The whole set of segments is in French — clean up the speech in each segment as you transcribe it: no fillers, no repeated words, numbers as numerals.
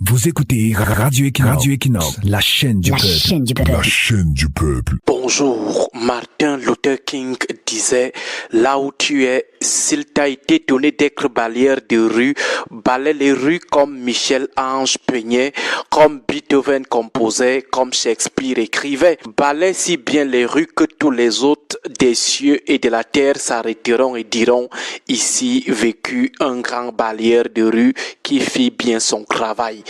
Vous écoutez Radio Equinox, la chaîne du peuple. La chaîne du peuple. Bonjour, Martin Luther King disait, là où tu es, s'il t'a été donné d'être balayeur de rue, balaie les rues comme Michel-Ange peignait, comme Beethoven composait, comme Shakespeare écrivait. Balaie si bien les rues que tous les autres des cieux et de la terre s'arrêteront et diront, ici vécut un grand balayeur de rue qui fit bien son travail.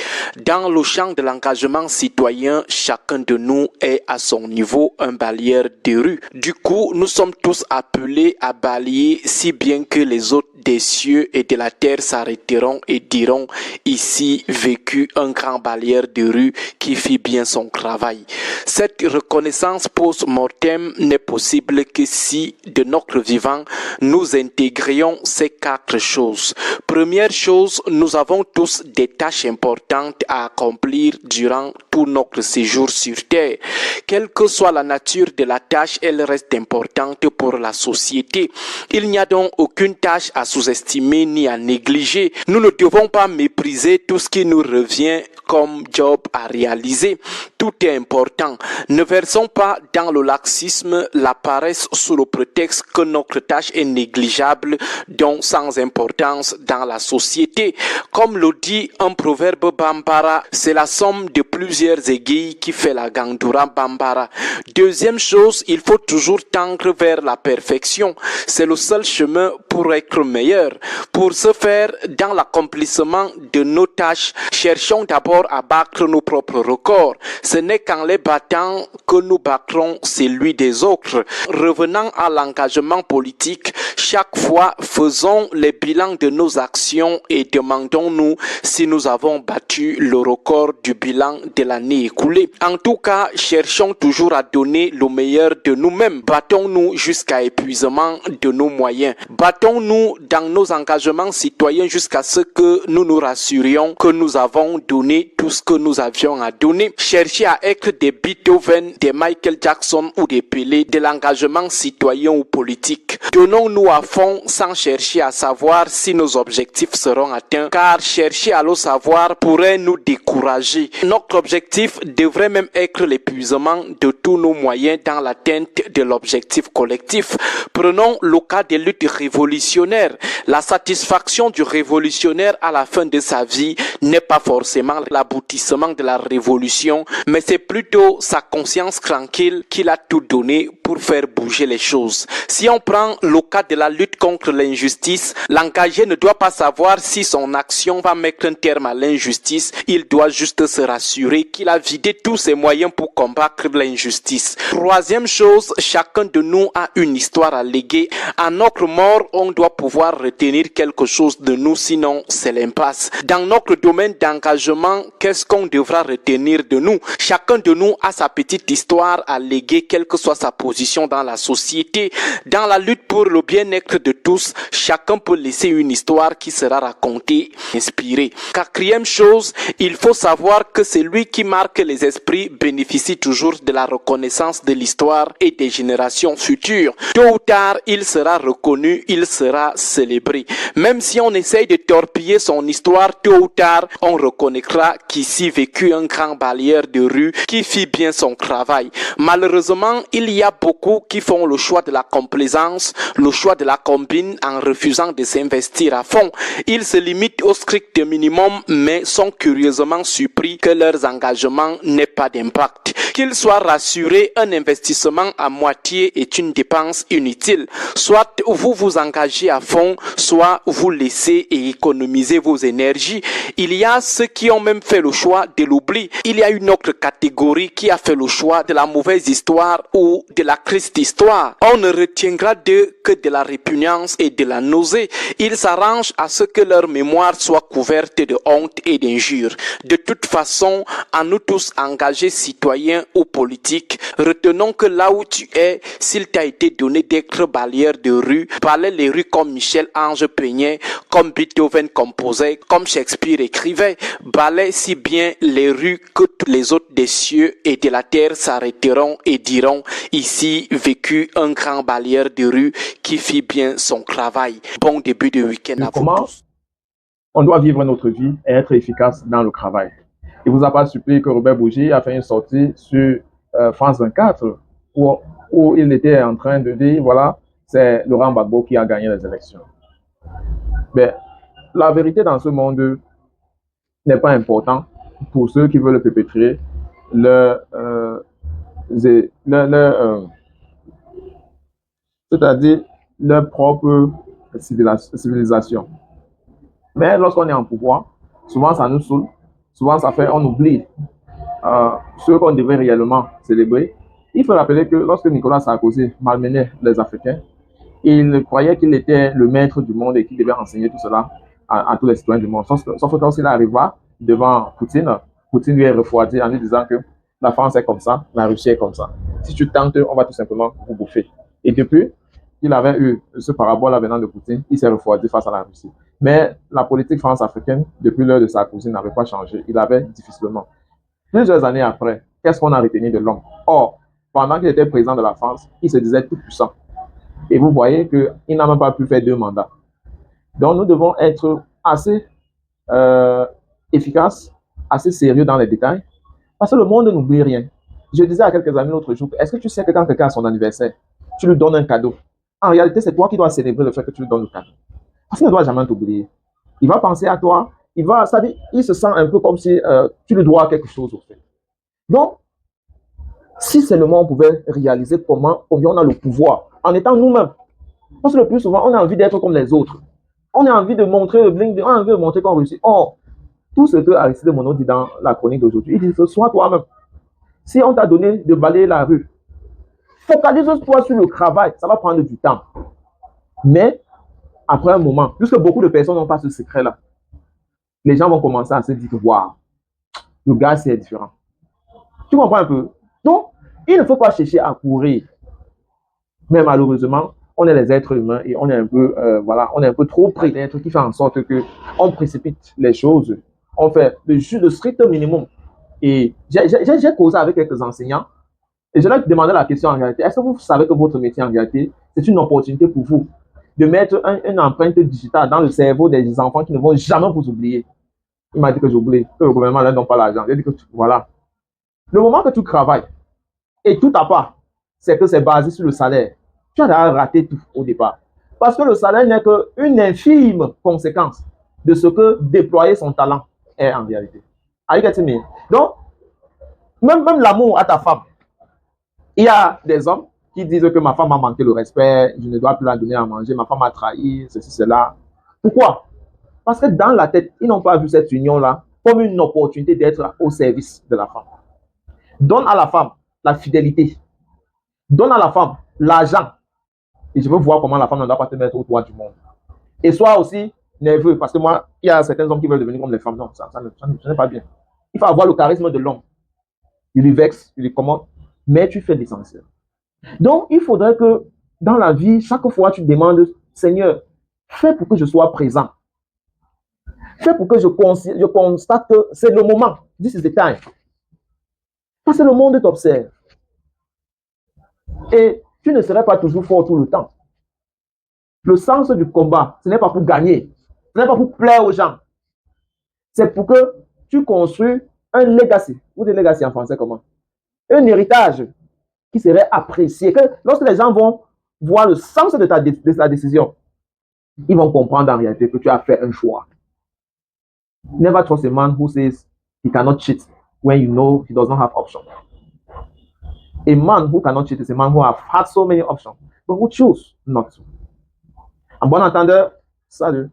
Dans le champ de l'engagement citoyen, chacun de nous est à son niveau un balayeur de rue. Du coup, nous sommes tous appelés à balayer si bien que les autres des cieux et de la terre s'arrêteront et diront, ici vécut un grand balayeur de rue qui fit bien son travail. Cette reconnaissance post-mortem n'est possible que si, de notre vivant, nous intégrions ces quatre choses. Première chose, nous avons tous des tâches importantes à accomplir durant tout notre séjour sur Terre. Quelle que soit la nature de la tâche, elle reste importante pour la société. Il n'y a donc aucune tâche à sous-estimer ni à négliger. Nous ne devons pas mépriser tout ce qui nous revient comme job à réaliser. Tout est important. Ne versons pas dans le laxisme, la paresse sous le prétexte que notre tâche est négligeable, donc sans importance dans la société. Comme le dit un proverbe bambara, c'est la somme de plusieurs aiguilles qui fait la gandoura bambara. Deuxième chose, il faut toujours tendre vers la perfection. C'est le seul chemin pour être meilleur. Pour ce faire, dans l'accomplissement de nos tâches, cherchons d'abord à battre nos propres records. Ce n'est qu'en les battant que nous battrons celui des autres. Revenant à l'engagement politique, chaque fois faisons les bilans de nos actions et demandons-nous si nous avons battu le record du bilan de l'année écoulée. En tout cas, cherchons toujours à donner le meilleur de nous-mêmes. Battons-nous jusqu'à épuisement de nos moyens. Battons-nous dans nos engagements citoyens jusqu'à ce que nous nous rassurions que nous avons donné tout ce que nous avions à donner. Cherchez à être des Beethoven, des Michael Jackson ou des Pelé, de l'engagement citoyen ou politique. Donnons-nous à fond sans chercher à savoir si nos objectifs seront atteints, car chercher à le savoir pourrait nous décourager. Notre objectif devrait même être l'épuisement de tous nos moyens dans l'atteinte de l'objectif collectif. Prenons le cas des luttes révolutionnaires. La satisfaction du révolutionnaire à la fin de sa vie n'est pas forcément l'aboutissement de la révolution, mais c'est plutôt sa conscience tranquille qu'il a tout donné pour faire bouger les choses. Si on prend le cas de la lutte contre l'injustice, l'engagé ne doit pas savoir si son action va mettre un terme à l'injustice, il doit juste se rassurer qu'il a vidé tous ses moyens pour combattre l'injustice. Troisième chose, chacun de nous a une histoire à léguer. À notre mort, on doit pouvoir retenir quelque chose de nous, sinon c'est l'impasse. Dans notre domaine d'engagement, qu'est-ce qu'on devra retenir de nous? Chacun de nous a sa petite histoire à léguer, quelle que soit sa position dans la société. Dans la lutte pour le bien-être de tous, chacun peut laisser une histoire qui sera racontée, inspirée. Quatrième chose, il faut savoir que celui qui marque les esprits bénéficie toujours de la reconnaissance de l'histoire et des générations futures. Tôt ou tard, il sera reconnu, il sera célébré. Même si on essaye de torpiller son histoire, tôt ou tard, on reconnaîtra qu'ici vécut un grand balayeur de rue qui fit bien son travail. Malheureusement, il y a beaucoup qui font le choix de la complaisance, le choix de la combine en refusant de s'investir à fond. Ils se limitent au strict minimum, mais sont curieusement surpris que leurs engagements n'aient pas d'impact. Qu'ils soient rassurés, un investissement à moitié est une dépense inutile. Soit vous vous engagez à fond, soit vous laissez et économisez vos énergies. Il y a ceux qui ont même fait le choix de l'oubli. Il y a une autre catégorie qui a fait le choix de la mauvaise histoire ou de la triste histoire. On ne retiendra d'eux que de la répugnance et de la nausée. Ils s'arrangent à ce que leur mémoire soit couverte de honte et d'injures. De toute façon, à nous tous engagés citoyens ou politiques, retenons que là où tu es, s'il t'a été donné d'être balayeur de rue, balaie les rues comme Michel-Ange peignait, comme Beethoven composait, comme Shakespeare écrivait. Balaie si bien les rues que tous les autres des cieux et de la terre s'arrêteront et diront, ici vécut un grand balayeur de rue qui fit bien son travail. Bon début de week-end à vous tous. On doit vivre notre vie et être efficace dans le travail. Il ne vous a pas supplié que Robert Bougie a fait une sortie sur France 24 où il était en train de dire, voilà, c'est Laurent Gbagbo qui a gagné les élections. Mais la vérité dans ce monde n'est pas importante pour ceux qui veulent perpétrer leur, c'est-à-dire leur propre civilisation. Mais lorsqu'on est en pouvoir, souvent ça nous saoule, souvent ça fait, on oublie ce qu'on devait réellement célébrer. Il faut rappeler que lorsque Nicolas Sarkozy malmenait les Africains, il croyait qu'il était le maître du monde et qu'il devait enseigner tout cela à tous les citoyens du monde. Sauf que quand il arriva devant Poutine, Poutine lui est refroidi en lui disant que la France est comme ça, la Russie est comme ça. Si tu tentes, on va tout simplement vous bouffer. Et depuis qu'il avait eu ce parabole venant de Poutine, il s'est refroidi face à la Russie. Mais la politique france-africaine, depuis l'heure de Sarkozy, n'avait pas changé. Il avait difficilement. Plusieurs années après, qu'est-ce qu'on a retenu de l'homme? Or, pendant qu'il était président de la France, il se disait tout puissant. Et vous voyez qu'il n'a même pas pu faire 2 mandats. Donc, nous devons être assez efficaces, assez sérieux dans les détails, parce que le monde n'oublie rien. Je disais à quelques amis l'autre jour, est-ce que tu sais que quand quelqu'un a son anniversaire, tu lui donnes un cadeau? En réalité, c'est toi qui dois célébrer le fait que tu lui donnes le cadeau. Parce qu'il ne doit jamais t'oublier. Il va penser à toi, il se sent un peu comme si tu lui dois quelque chose au fait. Donc, si seulement on pouvait réaliser combien on a le pouvoir en étant nous-mêmes. Parce que le plus souvent, on a envie d'être comme les autres. On a envie de montrer le bling, on a envie de montrer qu'on réussit. Or, tout ce que Aristide Mono dit dans la chronique d'aujourd'hui, il dit que sois toi-même. Si on t'a donné de balayer la rue, focalise-toi sur le travail, ça va prendre du temps. Mais, après un moment, puisque beaucoup de personnes n'ont pas ce secret-là, les gens vont commencer à se dire que, waouh, le gars, c'est différent. Tu comprends un peu? Donc, il ne faut pas chercher à courir. Mais malheureusement, on est les êtres humains et on est un peu, on est un peu trop près d'être qui fait en sorte que on précipite les choses. On fait le strict minimum. Et j'ai causé avec quelques enseignants et je leur demandé la question en réalité. Est-ce que vous savez que votre métier en réalité, c'est une opportunité pour vous de mettre une empreinte digitale dans le cerveau des enfants qui ne vont jamais vous oublier? Il m'a dit que j'oublie, que le gouvernement ne donne pas l'argent. Il a dit que voilà. Le moment que tu travailles et tout à part, c'est que c'est basé sur le salaire. Tu as déjà raté tout au départ. Parce que le salaire n'est qu'une infime conséquence de ce que déployer son talent est en réalité. Donc, même l'amour à ta femme. Il y a des hommes qui disent que ma femme a manqué le respect, je ne dois plus la donner à manger, ma femme a trahi, ceci, cela. Pourquoi? Parce que dans la tête, ils n'ont pas vu cette union-là comme une opportunité d'être au service de la femme. Donne à la femme la fidélité. Donne à la femme l'argent. Et je veux voir comment la femme ne doit pas te mettre au toit du monde. Et sois aussi nerveux, parce que moi, il y a certains hommes qui veulent devenir comme les femmes. Non, ça n'est pas bien. Il faut avoir le charisme de l'homme. Il lui vexe, il lui commande, mais tu fais l'essentiel. Donc, il faudrait que dans la vie, chaque fois, tu demandes, Seigneur, fais pour que je sois présent. Fais pour que je constate que c'est le moment. This is the time. Parce que le monde t'observe. Et tu ne serais pas toujours fort tout le temps. Le sens du combat, ce n'est pas pour gagner. Ce n'est pas pour plaire aux gens. C'est pour que tu construis un legacy. Vous dites legacy en français comment? Un héritage qui serait apprécié. Que lorsque les gens vont voir le sens de ta décision, ils vont comprendre en réalité que tu as fait un choix. Never trust a man who says he cannot cheat when you know he does not have options. A man who cannot cheat is a man who has had so many options, but who choose not to. En bon entendeur, salut.